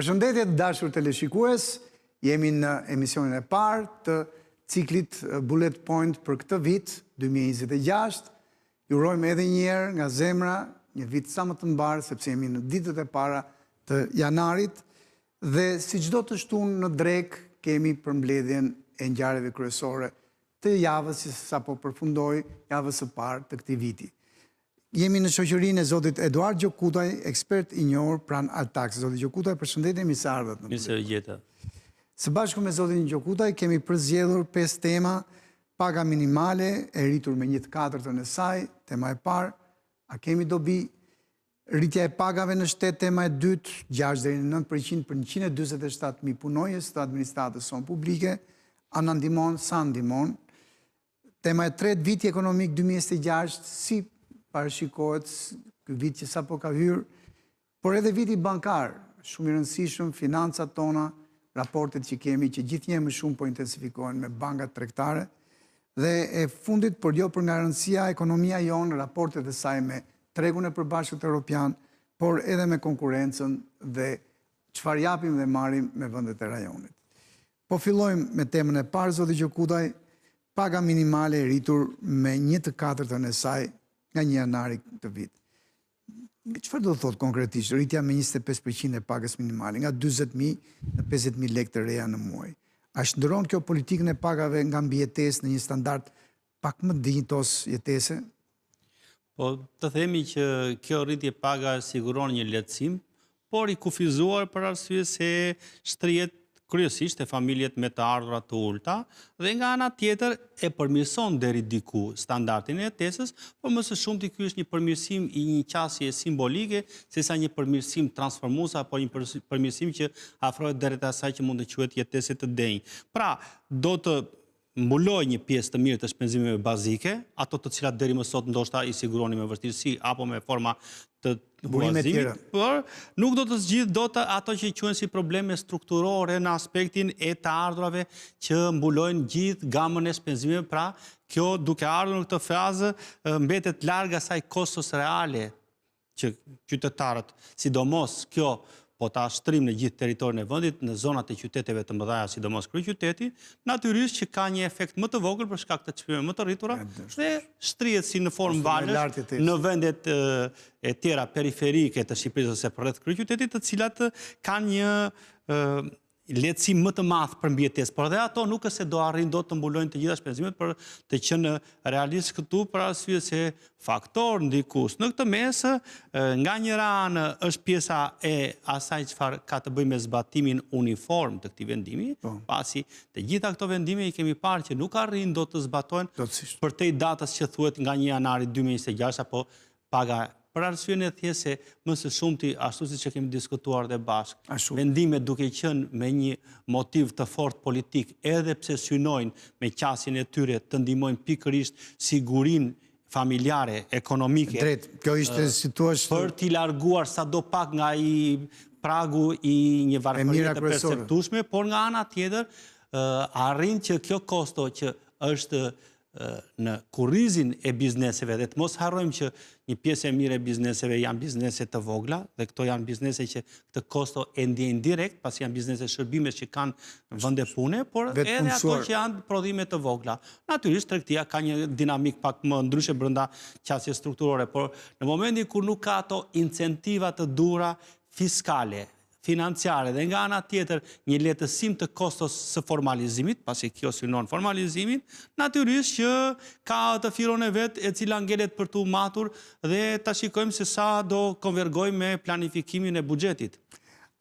Përshëndetje të dashur teleshikues, jemi në emisionin e parë të ciklit Bullet Point për këtë vit, 2026. Ju urojmë edhe njëherë nga zemra, një vit sa më të mbarë, sepse jemi në ditët e para të janarit, dhe si çdo të shtunë në drek, kemi përmbledhjen e ngjarjeve kryesore të javës që sapo përfundoi, javës së parë të këtij viti. Jemi në shoqërinë e zotit Eduard Gjokutaj, ekspert i njohur pranë Altax. Zoti Gjokutaj, përshëndetje, mirë se ardhët. Mirë se vjen. Së bashku me zotin Gjokutaj kemi përzgjedhur 5 tema: paga minimale e rritur me 1/4 e saj, tema e parë, a kemi dobi; rritja e pagave në shtet, tema e dytë, 6 deri në 9% për 147.000 punonjës të administratës sonë publike, a na ndihmon, sa ndihmon; tema e tretë, viti ekonomik 2026, si parashikohet ky vit që sapo ka hyrë, por edhe viti bankar, shumë i rëndësishëm, financat tona, raportet që kemi, që gjithnjë më shumë po intensifikohen me bankat tregtare, dhe e fundit, por jo për nga rëndësia, ekonomia jonë, raportet e saj me tregun e përbashkët evropian, por edhe me konkurencën dhe çfarë japim dhe marrim me vendet e rajonit. Po fillojmë me temën e parë, zoti Gjokutaj, paga minimale e rritur me 1/4 e saj nga 1 janari të vit. Çfarë do të thotë konkretisht rritja me 25% e pagës minimale, nga 40.000 në 50.000 lekë të reja në muaj? A shndërron kjo politikën e pagave nga mbijetesë në një standard pak më dinjitos jetese? Po, të themi që kjo rritje paga siguron një lehtësim, por i kufizuar për arsye se shtrihet kryesisht e familjet me të ardhura të ulta, dhe nga ana tjetër e përmirëson deri diku standardin e jetesës, por më së shumti ky është një përmirësim i një qasje simbolike, sesa një përmirësim transformues apo një përmirësim që afrohet deri te asaj që mund të quhet jetese të denjë. Pra, do të mbuloj një pjesë të mirë të shpenzimeve bazike, ato të cilat deri më sot ndoshta i siguroni me vështirësi apo me forma të huazimit, por nuk do të zgjidh dot ato që quhen si probleme strukturore në aspektin e të ardhurave që mbulojnë gjithë gamën e shpenzimeve. Pra, kjo duke ardhur në këtë fazë mbetet larg asaj kostos reale që qytetarët, sidomos kjo po ta shtrim në gjithë territorin e vendit, në zonat e qyteteve të mëdha, sidomos kryeqyteti, natyrisht që ka një efekt më të vogël për shkak të çmimeve më të rritura dhe shtrihet si në formë valësh në vendet e tjera periferike të Shqipërisë ose përreth kryeqytetit, të cilat kanë një lehtësim më të madh për mbijetesë, por dhe ato nuk është se do arrin dot të mbulojnë të gjitha shpenzimet, për të qenë realist këtu, për arsye se faktor ndikues në këtë mes, nga njëra anë është pjesa e asaj çfarë ka të bëjë me zbatimin uniform të këtij vendimi, pasi të gjitha këto vendime i kemi parë që nuk arrin dot të zbatojnë përtej datës që thuhet nga 1 janari 2026 apo paga, për arsyeën e thjeshtë se më së shumti, ashtu siç e kemi diskutuar dhe bashkë, vendimet duke qenë me një motiv të fortë politik, edhe pse synojnë me qasjen e tyre të ndihmojnë pikërisht sigurinë familjare, ekonomike. Drejt, kjo ishte si thua për t'i larguar sadopak nga i pragu i një varfërie të perceptueshme, por nga ana tjetër arrin që kjo kosto që është në kurrizin e bizneseve, dhe të mos harrojmë që një pjesë e mirë e bizneseve janë biznese të vogla, dhe këto janë biznese që këtë kosto e ndjejnë direkt, pasi janë biznese shërbimesh që kanë vende pune, por edhe ato që janë prodhime të vogla. Natyrisht tregtia ka një dinamik pak më ndryshe brenda qasjes strukturore, por në momentin kur nuk ka ato incentiva të dhura fiskale, financiare, dhe nga ana tjetër një lehtësim të kostos së formalizimit, pasi kjo synon formalizimin, natyrisht që ka të firon e vet e cila ngelet për të matur, dhe ta shikojmë se sa do konvergojmë me planifikimin e buxhetit.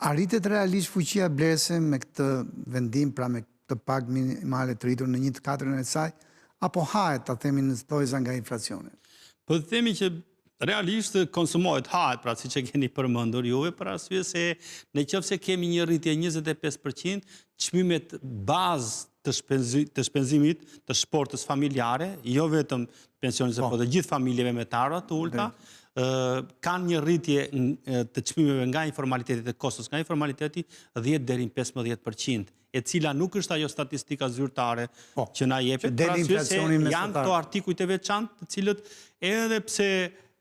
Arritet realisht fuqia blerëse me këtë vendim, pra me këtë pagë minimale të rritur në 1/4 e saj, apo hahet, ta themi, në thojza nga inflacioni? Po të themi që realisht konsumohet, hahet, pra siç e keni përmendur juve, për arsye se nëse kemi një rritje 25%, çmimet bazë të shpenzimit të shportës familjare, jo vetëm pensionisë, por të gjithë familjeve me të ardhura të ulta, kanë një rritje të çmimeve nga informaliteti dhe kostos nga informaliteti 10 deri në 15%, e cila nuk është ajo statistika zyrtare që na jepet, për arsye se janë këto artikujt e veçantë, të cilët edhe pse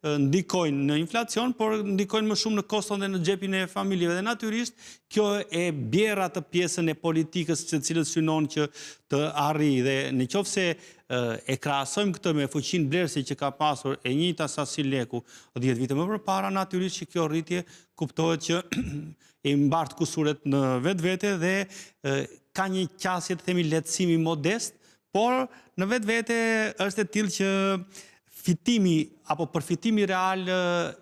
ndikojnë në inflacion, por ndikojnë më shumë në koston dhe në xhepin e familjeve. Dhe natyrisht, kjo e bjerë atë pjesën e politikës që cilët synon që të arri. Dhe në qoftë se e krahasojmë këtë me fuqinë blerësi që ka pasur e njëjta sasi leku 10 vite më përpara, natyrisht që kjo rritje kuptohet që e mbart kusuret në vetvete dhe ka një qasje të themi lehtësimi modest, por në vetvete është e tillë që fitimi apo përfitimi real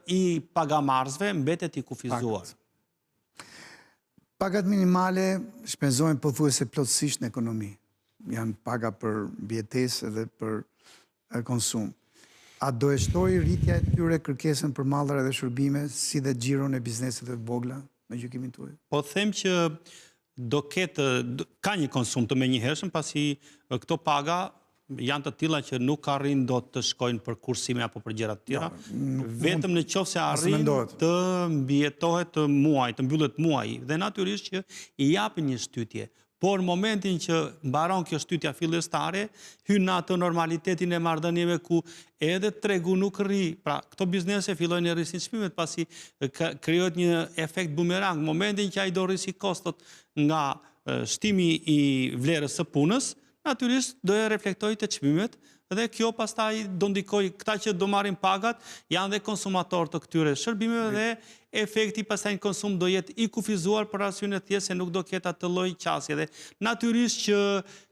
i pagamarzve mbetet i kufizuar. Pagat minimale shpenzojnë pothuajse plotësisht në ekonomi. Janë paga për mbijetesë dhe për konsum. A do e shtoj rritja e tyre kërkesën për mallra dhe shërbime, si dhe xhiron e bizneset e vogla në gjykimin tuaj? Po them që ka një konsum të menjëhershëm, pasi këto paga janë të tilla që nuk arrin dot të shkojnë për kursime apo për gjëra të tjera, vetëm në qoftë se arrin të mbijetohet të muaj, të mbyllet muaji, dhe natyrisht që i japin një shtytje. Por në momentin që mbaron kjo shtytja fillestare, hyn në atë normalitetin e marrëdhënieve ku edhe tregu nuk rri. Pra, këto biznese fillojnë të rrisin çmimet, pasi krijohet një efekt bumerang. Në momentin që ai do rrisi kostot nga shtimi i vlerës së punës, natyrisht do e reflektoj të çmimet, dhe kjo pastaj do ndikoj, këta që do marrin pagat janë dhe konsumator të këtyre shërbimeve dhe efekti pastaj në konsum do jetë i kufizuar për arsye të thjeshtë se nuk do ketë atë lloj qasje. Dhe natyrisht që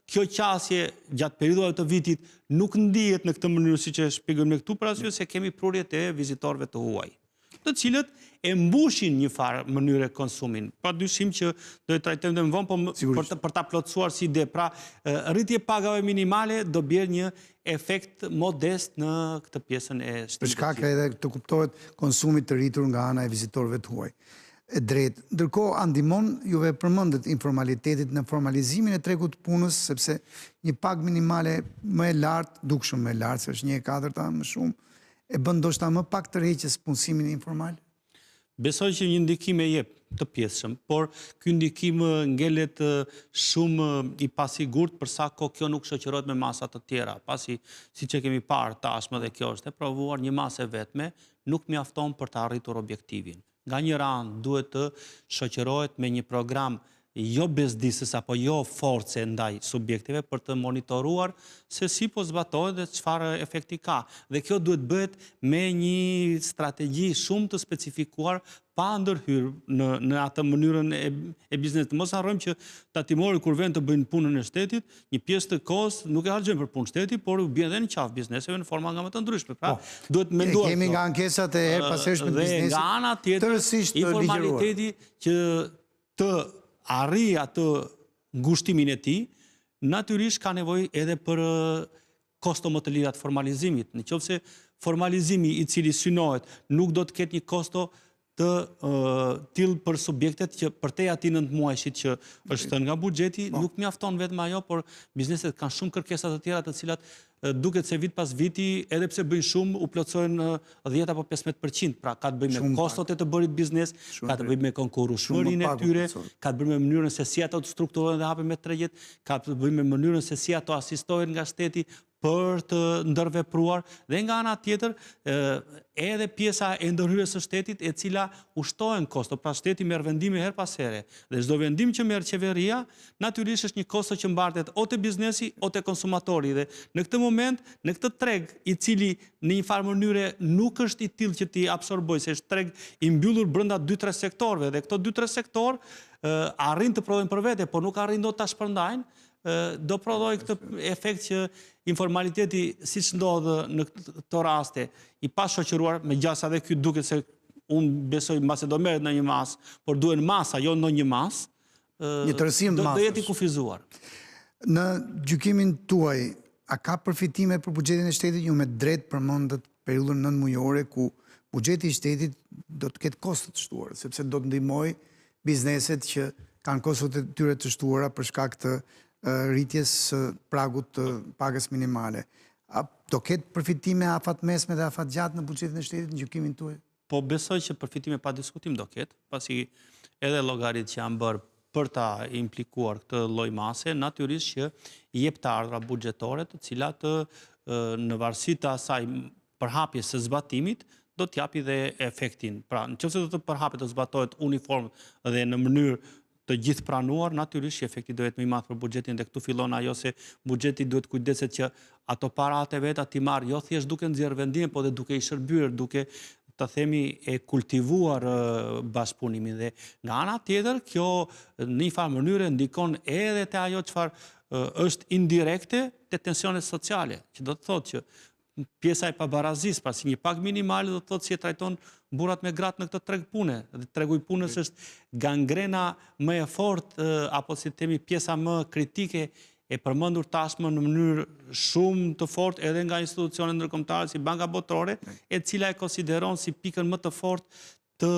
kjo qasje gjatë periudhave të vitit nuk ndihet në këtë mënyrë siç e shpjegojmë ne këtu, për arsye se kemi prurjet e vizitorëve të huaj, të cilët e mbushin një farë mënyre konsumin. Pa dyshim që do e trajtojmë dhe më vonë, po për ta plotësuar si ide. Pra, rritje pagave minimale do bjerë një efekt modest në këtë pjesën e shtimit. Për shkak edhe të kuptohet konsumit të rritur nga ana e vizitorëve të huaj. E drejtë. Ndërkohë, a ndihmon, juve përmendet informalitetit në formalizimin e tregut të punës, sepse një pagë minimale më e lartë, dukshëm më e lartë, se është 1/4 më shumë, e bën ndoshta më pak tërheqjes punësimin informal? Besoj që një ndikim e jep të pjesshëm, por ky ndikim ngelet shumë i pasigurt për sa kohë kjo nuk shoqërohet me masa të tjera, pasi siç e kemi parë tashmë dhe kjo është e provuar, një masë vetme nuk mjafton për të arritur objektivin. Nga një anë duhet të shoqërohet me një program jo bezdisës apo jo force ndaj subjekteve për të monitoruar se si po zbatohet dhe çfarë efekti ka. Dhe kjo duhet bëhet me një strategji shumë të specifikuar pa ndërhyrë në atë mënyrën e biznesit. Mos harrojmë që tatimorët kur vjen të bëjnë punën e shtetit, një pjesë të kohës nuk e harxojnë për punë shteti, por u bën edhe në qafë bizneseve në forma nga më të ndryshme. Pra, duhet menduar. Kemi nga ankesat e her pas hershme të biznesit. Dhe nga ana tjetër, informaliteti që të arri atë ngushtimin e tij, natyrisht ka nevojë edhe për kosto më të lira të formalizimit. Në qoftë se formalizimi i cili synohet nuk do të ketë një kosto të tillë për subjektet që përtej atij 9 muajshit që është thënë nga buxheti, nuk mjafton vetëm ajo, por bizneset kanë shumë kërkesa të tjera të cilat duket se vit pas viti, edhe pse bëjnë shumë, u plotësojnë 10 apo 15%. Pra ka të bëjë me kostot e të bërit biznes, ka të bëjë me konkurrueshmërinë e tyre, ka të bëjë me mënyrën se si ato të strukturohen dhe hapen me tregjet, ka të bëjë me mënyrën se si ato asistohen nga shteti për të ndërvepruar, dhe nga ana tjetër edhe pjesa e ndërhyrjes së shtetit e cila ushtohen kosto, pra shteti merr vendime her pas here. Dhe çdo vendim që merr qeveria, natyrisht është një kosto që mbartet o te biznesi o te konsumatori. Dhe në këtë moment, në këtë treg i cili në një farë mënyre nuk është i tillë që ti absorboj, se është treg i mbyllur brenda 2-3 sektorëve, dhe këto 2-3 sektor arrin të prodhojnë për vete, por nuk arrin dot ta shpërndajnë, do prodhoj këtë efekt që informaliteti, siç ndodh në këto raste, i pashoqëruar, megjithëse edhe ky duket se unë besoj mbase do merret në një masë, por duhen masa, jo në një masë, do jetë i kufizuar. Në gjykimin tuaj, a ka përfitime për buxhetin e shtetit? Ju me drejt përmendet periudhën 9 mujore ku buxheti i shtetit do të ketë kosto të shtuara, sepse do të ndihmoj bizneset që kanë kostot e tyre të shtuara për shkak të rritjes pragut të pagës minimale. Do ketë përfitime afatmesme dhe afatgjatë në buxhetin e shtetit në gjykimin tuaj? Po besoj që përfitime pa diskutim do ketë, pasi edhe llogaritë që janë bërë për ta implikuar këtë lloj mase, natyrisht që i jep të ardhra buxhetore, të cilat në varësi të asaj përhapjes së zbatimit, do t'japi dhe efektin. Pra, nëse do të përhapet të zbatohet uniform dhe në mënyrë të gjithë pranuar, natyrisht që efekti do jetë më i madh për buxhetin, dhe këtu fillon ajo se buxheti duhet kujdeset që ato paratë veta ti marr jo thjesht duke nxjerrë vendimin, po dhe duke i shërbyer, duke të themi e kultivuar bashkëpunimin. Dhe nga ana tjetër, kjo në një farë mënyrë ndikon edhe te ajo çfarë është indirekte te tensionet sociale, që do të thotë që pjesa e pabarazisë, pra si një pagë minimale, do të thotë si e trajton burrat me gratë në këtë treg pune. Dhe tregu i punës është gangrena më e fortë, apo si themi pjesa më kritike e përmendur tashmë në mënyrë shumë të fortë edhe nga institucionet ndërkombëtare si Banka Botërore, e cila e konsideron si pikën më të fortë të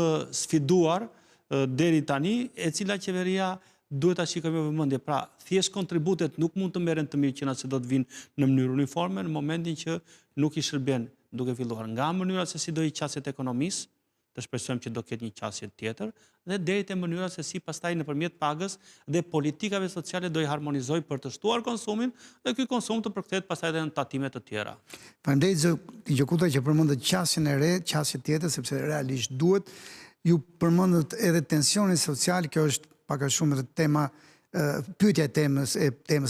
sfiduar deri tani, e cila qeveria duhet ta shikojë me vëmendje. Pra, thjesht kontributet nuk mund të merren të mirë që nëse do të vinë në mënyrë uniforme në momentin që nuk i shërben, duke filluar nga mënyra se si do i qasjet ekonomisë, të shpresojmë që do ketë një qasje tjetër, dhe deri te mënyra se si pastaj nëpërmjet pagës dhe politikave sociale do i harmonizoj për të shtuar konsumin, dhe ky konsum të përkthehet pastaj edhe në tatime të tjera. Faleminderit zoti Gjokuta që përmendët qasjen e re, qasje tjetër, sepse realisht duhet. Ju përmendët edhe tensionin social, kjo është pak a shumë edhe tema, pyetja e temës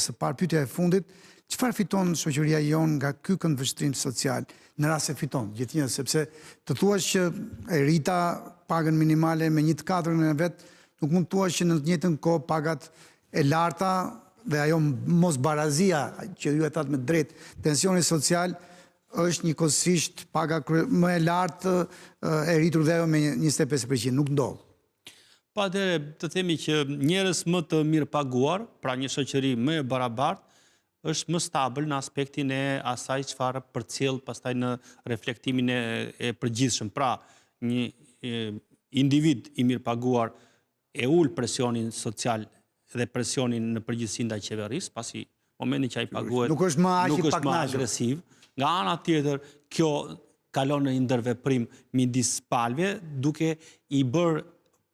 së parë, pyetja e fundit, çfarë fiton shoqëria jonë nga ky këndvështrim social, në rast se fiton, gjithnjë, sepse të thuash që e rrita pagën minimale me 1/4 e vet, nuk mund të thuash që në të njëjtën kohë pagat e larta dhe ajo mosbarazia që ju e thatë me drejt, tensioni social është njëkohësisht paga më e lartë e rritur dhe ajo me 25%, nuk ndodh. Pa atëre të themi që njerëz më të mirë paguar, pra një shoqëri më e barabartë, është më stabil në aspektin e asaj çfarë përcjell pastaj në reflektimin e përgjithshëm. Pra, një individ i mirë paguar e ul presionin social dhe presionin në përgjithësi ndaj qeverisë, pasi momentin që ai paguhet nuk është më agresiv. Nga ana tjetër, kjo kalon në ndërveprim midis palëve, duke i bërë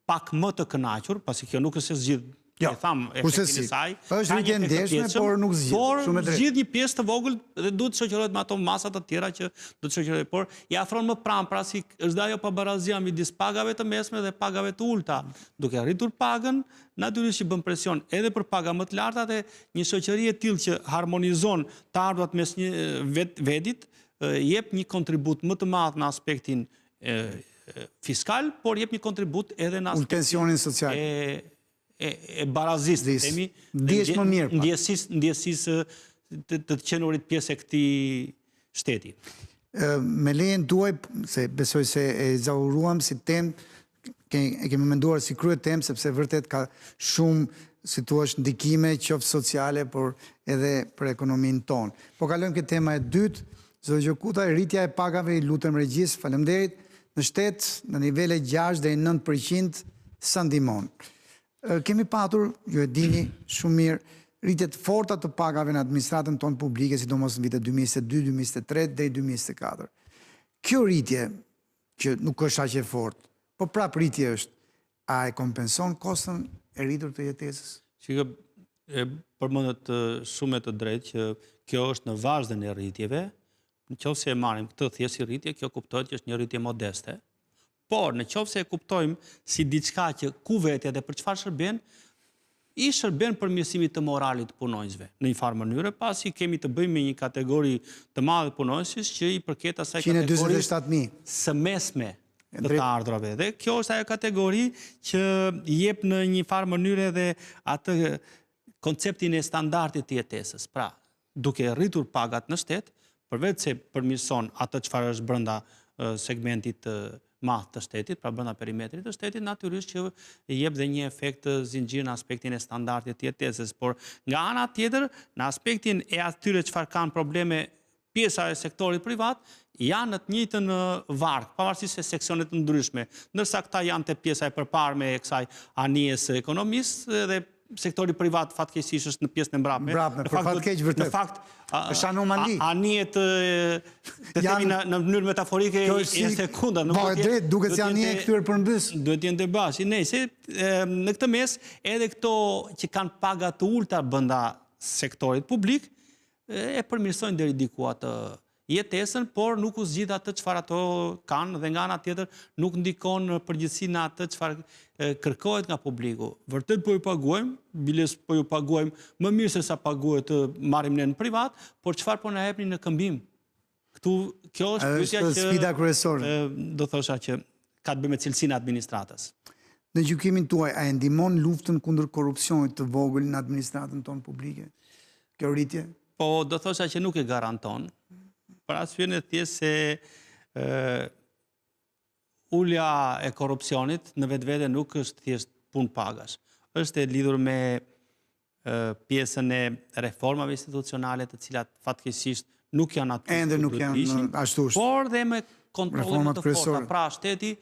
pak më të kënaqur, pasi kjo nuk është se zgjidh, e tham efektin e saj. Është rritje ndeshme, por nuk zgjidh. Por zgjidh një pjesë të vogël dhe duhet të shoqërohet me ato masa të tjera që do të shoqërohet, por i afron më pranë, pra si është ajo pabarazia midis pagave të mesme dhe pagave të ulta. Duke rritur pagën, natyrisht që bën presion edhe për paga më të larta, dhe një shoqëri e tillë që harmonizon të ardhurat mes një vetit, jep një kontribut më të madh në aspektin fiskal, por jep një kontribut edhe në tensionin social e barazisë, themi, ndjesisë të qenurit pjesë e këtij shteti. Me lejen tuaj, se besoj se e zauruam si temë, e kemi menduar si krye temë, sepse vërtet ka shumë, si thua, ndikime qoftë sociale, por edhe për ekonominë tonë. Po kalojmë këtë tema e dytë, zoti Gjokuta, rritja e pagave, i lutem regjisë, faleminderit, në shtet, në nivele 6 deri 9%, sa ndihmon. Kemi patur, ju e dini shumë mirë, rritjet forta të pagave në administratën tonë publike, sidomos në vitet 2022, 2023 dhe 2024. Kjo rritje, që nuk është aq e fortë, po prap rritje është, a e kompenson kostën e rritur të jetesës? Që përmendet shumë e të drejtë që kjo është në vazhdën e rritjeve. Nëse e marrim këtë thjesht si rritje, kjo kuptohet që është një rritje modeste. Por nëse e kuptojmë si diçka që ku vete dhe për çfarë shërben, i shërben për mirësimit të moralit të punonjësve. Në një farë mënyrë, pasi kemi të bëjmë me një kategori të madhe punonjësish që i përket asaj kategorisë së mesme të të ardhrave. Dhe kjo është ajo kategori që jep në një farë mënyrë edhe atë konceptin e standardit të jetesës. Pra, duke rritur pagat në shtet, përveç se përmirëson atë çfarë është brenda segmentit të madh të shtetit, pra brenda perimetrit të shtetit, natyrisht që jep dhe një efekt zinxhir në aspektin e standardit të jetesës, por nga ana tjetër, në aspektin e atyre çfarë kanë probleme pjesa e sektorit privat, janë në të njëjtën varg, pavarësisht se seksionet të ndryshme, ndërsa këta janë te pjesa e përparme e kësaj anijes së ekonomisë, dhe sektori privat fatkeqësisht është në pjesën e mbrapme. Në fakt, është anomali. Anijet të themi në mënyrë metaforike e sekunda. Po e drejt, duket se anije kthyer përmbys. Duhet jenë të bashkë. Nëse në këtë mes edhe këto që kanë paga të ulta brenda sektorit publik e përmirësojnë deri diku atë jetesën, por nuk u zgjidh atë çfarë ato kanë dhe nga ana tjetër nuk ndikon në përgjithësi në atë çfarë kërkohet nga publiku. Vërtet po ju paguajmë, biles po ju paguajmë më mirë se sa paguhet të marrim ne në privat, por çfarë po na jepni në këmbim? Kjo është pyetja që sfida kryesore. Do thosha që ka të bëjë me cilësinë e administratës. Në gjykimin tuaj, a e ndihmon luftën kundër korrupsionit të vogël në administratën tonë publike? Kjo rritje? Po, do thosha që nuk e garanton, për arsye e thjesht se ulja e korrupsionit në vetvete nuk është thjesht punë pagash. Është e lidhur me pjesën e reformave institucionale, të cilat fatkeqësisht nuk janë aty. Ende nuk janë ashtu. Por dhe me kontrolin të forta. Pra, shteti,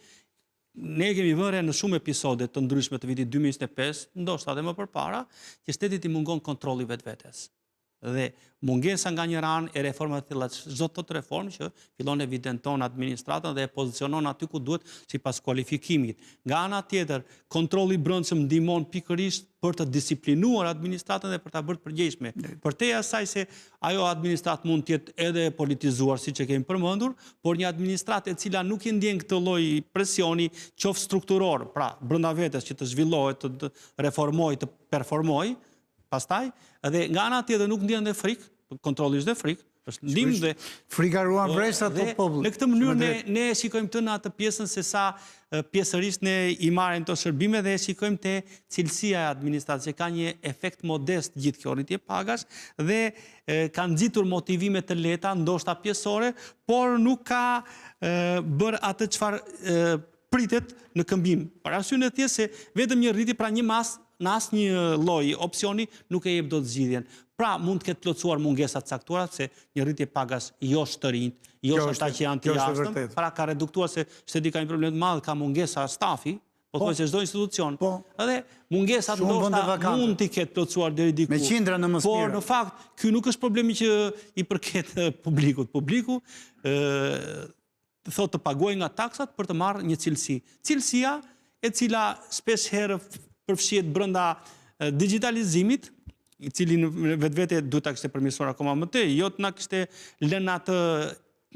ne kemi vënë në shumë episode të ndryshme të vitit 2025, ndoshta edhe më përpara, që shtetit i mungon kontrolli vetvetes. Dhe mungesa nga një ranë e reformat të tilla, çdo të reformë që fillon evidenton administratën dhe e pozicionon aty ku duhet sipas kualifikimit. Nga ana tjetër, kontrolli i brendshëm ndihmon pikërisht për të disiplinuar administratën dhe për ta bërë të përgjegjshme. Përtej asaj se ajo administratë mund të jetë edhe e politizuar, siç e kemi përmendur, por një administratë e cila nuk i ndjen këtë lloj presioni, qoftë strukturor, pra brenda vetes që të zhvillohet, të reformojë, të performojë, pastaj, edhe nga ana tjetër nuk ndjen dhe frikë, kontrollisht dhe frikë, është ndihmë dhe frika ruan vreshat të popullit. Në këtë mënyrë ne shikojmë të në atë pjesën se sa pjesërisht ne i marrin këto shërbime dhe shikojmë te cilësia e administratës, që ka një efekt modest gjithë kjo rritje pagash dhe ka nxitur motivime të lehta, ndoshta pjesore, por nuk ka bërë atë çfarë pritet në këmbim. Për arsye e thjeshtë se vetëm një rritje, pra një mas në asnjë lloj opsioni nuk e jep dot zgjidhjen. Pra mund të ketë plotësuar mungesa të caktuara se një rritje pagash jo shtërinj, jo ata që janë të jashtëm, pra ka reduktuar se shteti ka një problem të madh, ka mungesa stafi, po thoj se çdo institucion. Edhe mungesat ndoshta mund të ketë plotësuar deri diku. Me qindra në mos por në fakt ky nuk është problemi që i përket publikut. Publiku thotë të paguajë nga taksat për të marrë një cilësi. Cilësia e cila shpesh herë përfshihet brenda digitalizimit, i cili në vetvete duhet ta kishte përmirësuar akoma më tej, jo të na kishte lënë atë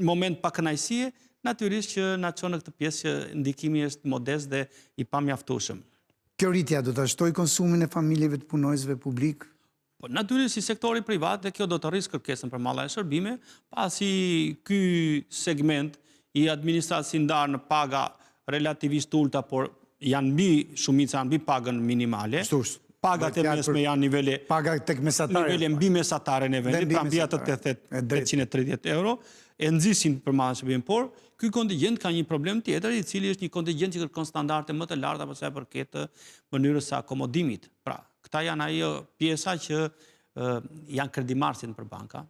moment pa kënaqësie, natyrisht që na çon në këtë pjesë që ndikimi është modest dhe i pamjaftueshëm. Kjo rritje do ta shtojë konsumin e familjeve të punojësve publik? Po natyrisht si sektori privat dhe kjo do të rrisë kërkesën për malla e shërbime, pasi ky segment i administratës i ndarë në paga relativisht ulta, por janë mbi shumica janë mbi pagën minimale. Pagat e mesme janë nivele mbi mesatare nivele, pra mbi atë 830 euro, e nxisin për malla shërbime, por ky kontingjent ka një problem tjetër, i cili është një kontingjent që kërkon standarde më të larta për sa i përket mënyrës së akomodimit. Pra, këta janë ajo pjesa që janë kredimarrësit për banka,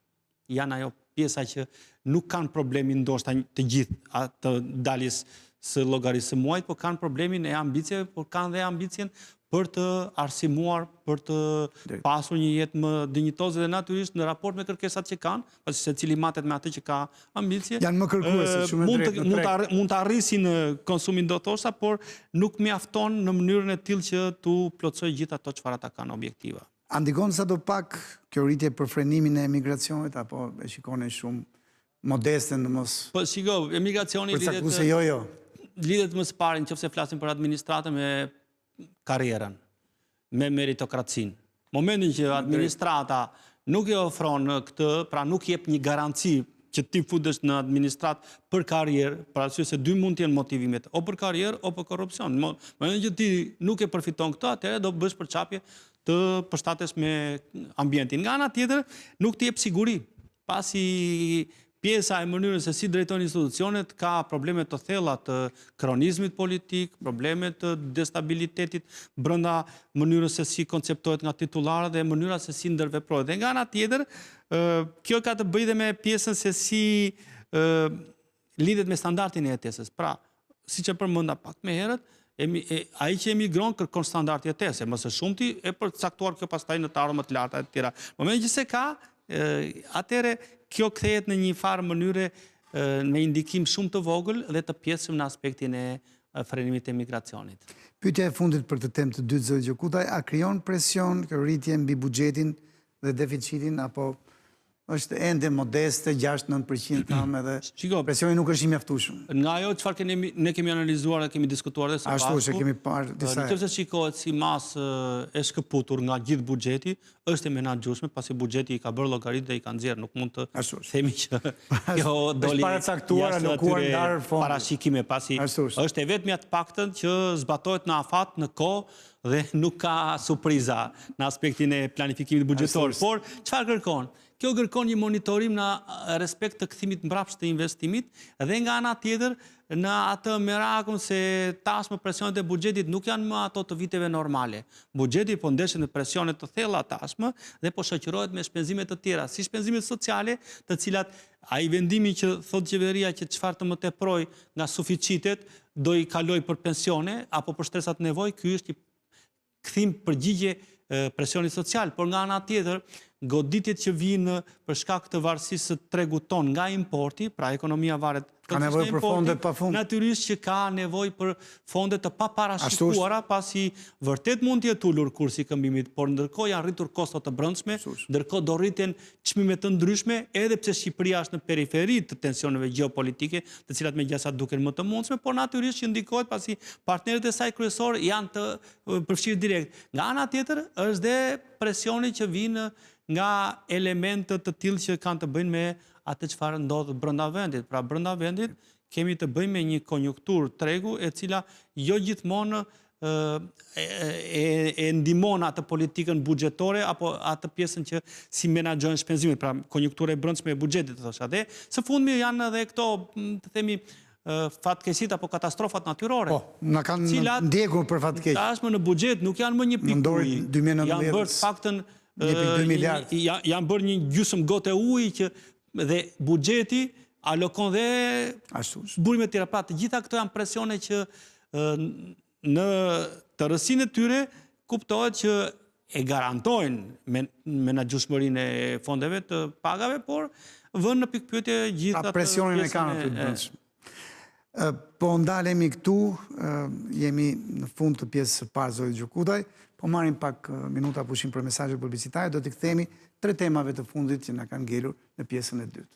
janë ajo pjesa që nuk kanë problemin ndoshta të gjithë atë daljes së llogarisë së muajit, por kanë problemin e ambicjeve, por kanë dhe ambicjen për të arsimuar, për të pasur një jetë më dinjitoze dhe natyrisht në raport me kërkesat që kanë, pasi secili matet me atë që ka ambicje. Janë më kërkuese, shumë e drejtë. Mund të arrisin konsumin do thosha, por nuk mjafton në mënyrën e tillë që tu plotësoj gjithë ato çfarë ata kanë objektiva. A ndikon sadopak kjo rritje për frenimin e emigracionit, apo e shikoni shumë modeste në mos? Po shiko, emigracioni lidhet më së pari nëse flasim për administratën me karrierën, me meritokracinë. Momentin që administrata nuk e ofron këtë, pra nuk jep një garanci që ti futesh në administratë për karrierë, për arsye se dy mund të jenë motivimet, o për karrierë o për korrupsion. Momentin që ti nuk e përfiton këtë, atëherë do bësh përçapje të përshtatesh me ambientin. Nga ana tjetër, nuk të jep siguri, pasi pjesa e mënyrës se si drejtojnë institucionet ka probleme të thella të kronizmit politik, probleme të destabilitetit brenda mënyrës se si konceptohet nga titullarët dhe mënyra se si ndërveprohet. Dhe nga ana tjetër, kjo ka të bëjë dhe me pjesën se si lidhet me standardin e jetesës. Pra, siç e përmenda pak më herët, ai që emigron kërkon standard jetese, më së shumti e përcaktuar kjo pastaj në të ardhmë më të larta e tjera. Në momentin që se ka, atëre kjo kthehet në një farë mënyre me indikim shumë të vogël dhe të pjesëm në aspektin e frenimit të emigracionit. Pyetja e fundit për të temë të dytë, zoti Gjekutaj, a krijon presion kjo rritje mbi buxhetin dhe deficitin, apo është ende modeste, 6-9% thamë edhe Shiko, presioni nuk është i mjaftueshëm. nga ajo çfarë ne kemi analizuar dhe kemi diskutuar dhe së Ashtu bashku, që kemi parë disa në qoftë se shikohet si masë e shkëputur nga gjithë buxheti, është e menaxhueshme, pasi buxheti i ka bërë llogaritë dhe i ka nxjerrë, nuk mund të Ashtu është. themi që kjo doli paracaktuar, jashtë alokuar atyre ndar fonde. parashikime, pasi Ashtu është. është e vetmja të paktën që zbatohet në afat, në kohë dhe nuk ka surpriza në aspektin e planifikimit buxhetor. Ashtu është. Por çfarë kërkon? Kjo kërkon një monitorim në respekt të kthimit mbrapsht të investimit dhe nga ana tjetër në atë merakun se tashmë presionet e buxhetit nuk janë më ato të viteve normale. Buxheti po ndeshet në presione të thella tashmë dhe po shoqërohet me shpenzime të tjera, si shpenzimet sociale, të cilat ai vendimi që thot qeveria që çfarë të më teproj nga suficitet do i kaloj për pensione apo për shtresat nevojë, ky është i kthim përgjigje presionit social, por nga ana tjetër, goditjet që vinë për shkak të varësisë së tregut ton nga importi, pra ekonomia varet Ka nevojë për fonde pafund. Natyrisht që ka nevojë për fonde të paparashikuara, pasi vërtet mund të jetë ulur kursi i këmbimit, por ndërkohë janë rritur kostot të brendshme, ndërkohë do rriten çmime të ndryshme, edhe pse Shqipëria është në periferi të tensioneve gjeopolitike, të cilat megjithatë duken më të mundshme, por natyrisht që ndikohet pasi partnerët e saj kryesor janë të përfshirë direkt. Nga ana tjetër është dhe presioni që vinë nga elementet të tillë që kanë të bëjnë me atë çfarë ndodh brenda vendit. Pra brenda vendit kemi të bëjmë me një konjunkturë tregu e cila jo gjithmonë e ndihmon atë politikën buxhetore apo atë pjesën që si menaxhojnë shpenzimet, pra konjunktura e brendshme e buxhetit, thosha. Dhe së fundmi janë edhe këto, të themi, fatkeqësitë apo katastrofat natyrore. Po, na kanë ndjekur për fatkeqësi. Tashmë në buxhet nuk janë më një pikë uji. Janë bërë faktën 1.2 miliard. Janë bërë një gjysmë gotë ujë që dhe buxheti alokon dhe burime tjera. Pra, të gjitha këto janë presione që në të rësinë e tyre kuptohet që e garantojnë menaxhueshmërinë e fondeve të pagave, por vënë në pikpyetje gjithë ato presionin e kanë aty brendshëm. Po ndalemi këtu, jemi në fund të pjesës së parë Zoti Gjokudaj, po marrim pak minuta pushim për mesazhe publicitare, do t'i kthemi 3 temave të fundit që na kanë ngelur në pjesën e dytë.